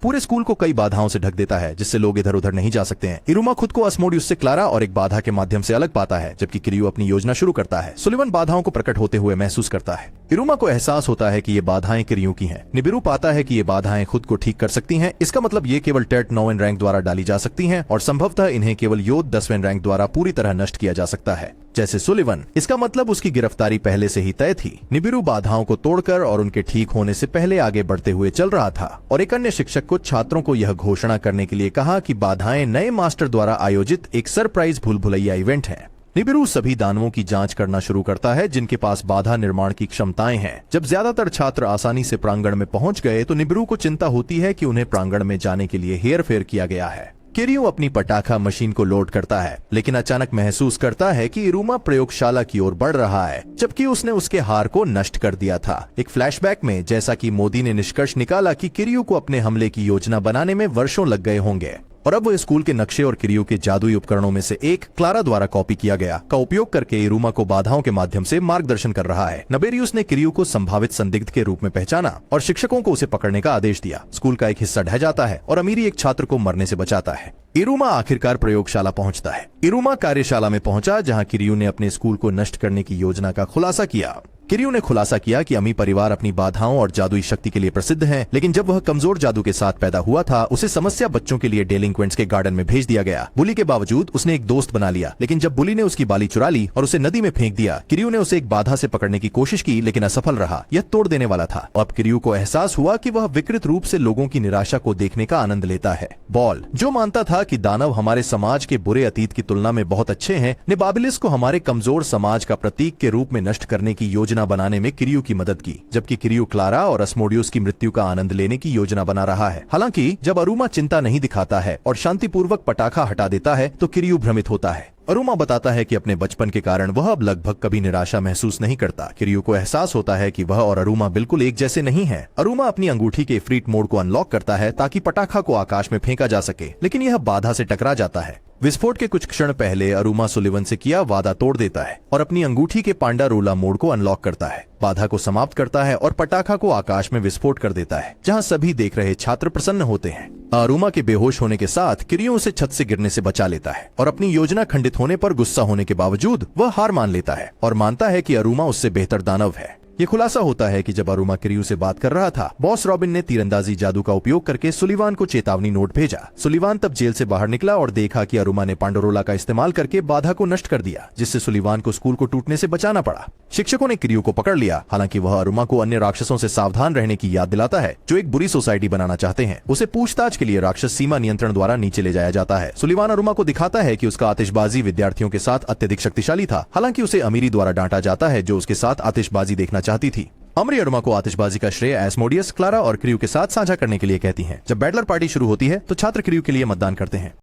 पूरे स्कूल को कई बाधाओं से ढक देता है, जिससे लोग इधर उधर नहीं जा सकते हैं। इरुमा खुद को अस्मोडियस से क्लारा और एक बाधा के माध्यम से अलग पाता है, जबकि किरियो अपनी योजना शुरू करता है। सुलिवन बाधाओं को प्रकट होते हुए महसूस करता है। इरुमा को एहसास होता है कि ये बाधाएं किरियो की हैं। निबिरू पाता है कि ये बाधाएं खुद को ठीक कर सकती हैं। इसका मतलब ये केवल टेट 9वें रैंक द्वारा डाली जा सकती हैं और संभवतः इन्हें केवल योद 10वें रैंक द्वारा पूरी तरह नष्ट किया जा सकता है, जैसे सुलिवन। इसका मतलब उसकी गिरफ्तारी पहले से ही तय थी। निबिरू बाधाओं को तोड़कर और उनके ठीक होने से पहले आगे बढ़ते हुए चल रहा था और एक अन्य शिक्षक को छात्रों को यह घोषणा करने के लिए कहा कि बाधाएं नए मास्टर द्वारा आयोजित एक सरप्राइज भूल भुलैया इवेंट है। निबिरू सभी दानवों की जांच करना शुरू करता है जिनके पास बाधा निर्माण की क्षमताएं हैं। जब ज्यादातर छात्र आसानी से प्रांगण में पहुंच गए तो निबिरू को चिंता होती है कि उन्हें प्रांगण में जाने के लिए हेर फेर किया गया है। किरियो अपनी पटाखा मशीन को लोड करता है, लेकिन अचानक महसूस करता है कि इरुमा प्रयोगशाला की ओर बढ़ रहा है, जबकि उसने उसके हार को नष्ट कर दिया था। एक फ्लैशबैक में जैसा कि मोदी ने निष्कर्ष निकाला कि किरियो को अपने हमले की योजना बनाने में वर्षों लग गए होंगे और अब वो स्कूल के नक्शे और किरियो के जादुई उपकरणों में से एक क्लारा द्वारा कॉपी किया गया का उपयोग करके इरुमा को बाधाओं के माध्यम से मार्गदर्शन कर रहा है। नबेरियुस ने किरियो को संभावित संदिग्ध के रूप में पहचाना और शिक्षकों को उसे पकड़ने का आदेश दिया। स्कूल का एक हिस्सा ढह जाता है और अमीरी एक छात्र को मरने से बचाता है। इरुमा आखिरकार प्रयोगशाला पहुंचता है। इरुमा कार्यशाला में पहुंचा जहां किरियो ने अपने स्कूल को नष्ट करने की योजना का खुलासा किया। किरियो ने खुलासा किया कि अमी परिवार अपनी बाधाओं और जादुई शक्ति के लिए प्रसिद्ध है, लेकिन जब वह कमजोर जादू के साथ पैदा हुआ था उसे समस्या बच्चों के लिए डेलिंक्वेंट्स के गार्डन में भेज दिया गया। बुली के बावजूद उसने एक दोस्त बना लिया, लेकिन जब बुली ने उसकी बाली चुरा ली और उसे नदी में फेंक दिया, किरियो ने उसे एक बाधा से पकड़ने की कोशिश की, लेकिन असफल रहा। यह तोड़ देने वाला था। अब किरियो को एहसास हुआ कि वह विकृत रूप से लोगों की निराशा को देखने का आनंद लेता है। बॉल, जो मानता था कि दानव हमारे समाज के बुरे अतीत की तुलना में बहुत अच्छे हैं, ने बाबिलिस को हमारे कमजोर समाज का प्रतीक के रूप में नष्ट करने की योजना बनाने में किरियो की मदद की, जबकि किरियो क्लारा और अस्मोडियस की मृत्यु का आनंद लेने की योजना बना रहा है। हालांकि जब अरुमा चिंता नहीं दिखाता है और शांतिपूर्वक पटाखा हटा देता है तो किरियो भ्रमित होता है। अरुमा बताता है कि अपने बचपन के कारण वह अब लगभग कभी निराशा महसूस नहीं करता। किरियो को एहसास होता है कि वह और अरुमा बिल्कुल एक जैसे नहीं हैं। अरुमा अपनी अंगूठी के इफ्रीट मोड को अनलॉक करता है ताकि पटाखा को आकाश में फेंका जा सके, लेकिन यह बाधा से टकरा जाता है। विस्फोट के कुछ क्षण पहले अरुमा सुलिवन से किया वादा तोड़ देता है और अपनी अंगूठी के पांडारोला मोड को अनलॉक करता है, बाधा को समाप्त करता है और पटाखा को आकाश में विस्फोट कर देता है, जहां सभी देख रहे छात्र प्रसन्न होते हैं। अरुमा के बेहोश होने के साथ किरियो उसे छत से गिरने से बचा लेता है और अपनी योजना खंडित होने पर गुस्सा होने के बावजूद वह हार मान लेता है और मानता है कि अरुमा उससे बेहतर दानव है। ये खुलासा होता है कि जब अरुमा किरियो से बात कर रहा था, बॉस रॉबिन ने तीरंदाजी जादू का उपयोग करके सुलिवान को चेतावनी नोट भेजा। सुलिवान तब जेल से बाहर निकला और देखा कि अरुमा ने पांडोरोला का इस्तेमाल करके बाधा को नष्ट कर दिया, जिससे सुलिवान को स्कूल को टूटने से बचाना पड़ा। शिक्षकों ने किरियो को पकड़ लिया। हालांकि वह अरुमा को अन्य राक्षसों से सावधान रहने की याद दिलाता है जो एक बुरी सोसाइटी बनाना चाहते हैं। उसे पूछताछ के लिए राक्षस सीमा नियंत्रण द्वारा नीचे ले जाया जाता है। सुलिवान अरुमा को दिखाता है कि उसका आतिशबाजी विद्यार्थियों के साथ अत्यधिक शक्तिशाली था। हालांकि उसे अमीरी द्वारा डांटा जाता है जो उसके साथ आतिशबाजी देखना चाहती थी। अमरी अरुमा को आतिशबाजी का श्रेय एस्मोडियस, क्लारा और किरियो के साथ साझा करने के लिए कहती हैं। जब बैटलर पार्टी शुरू होती है तो छात्र किरियो के लिए मतदान करते हैं।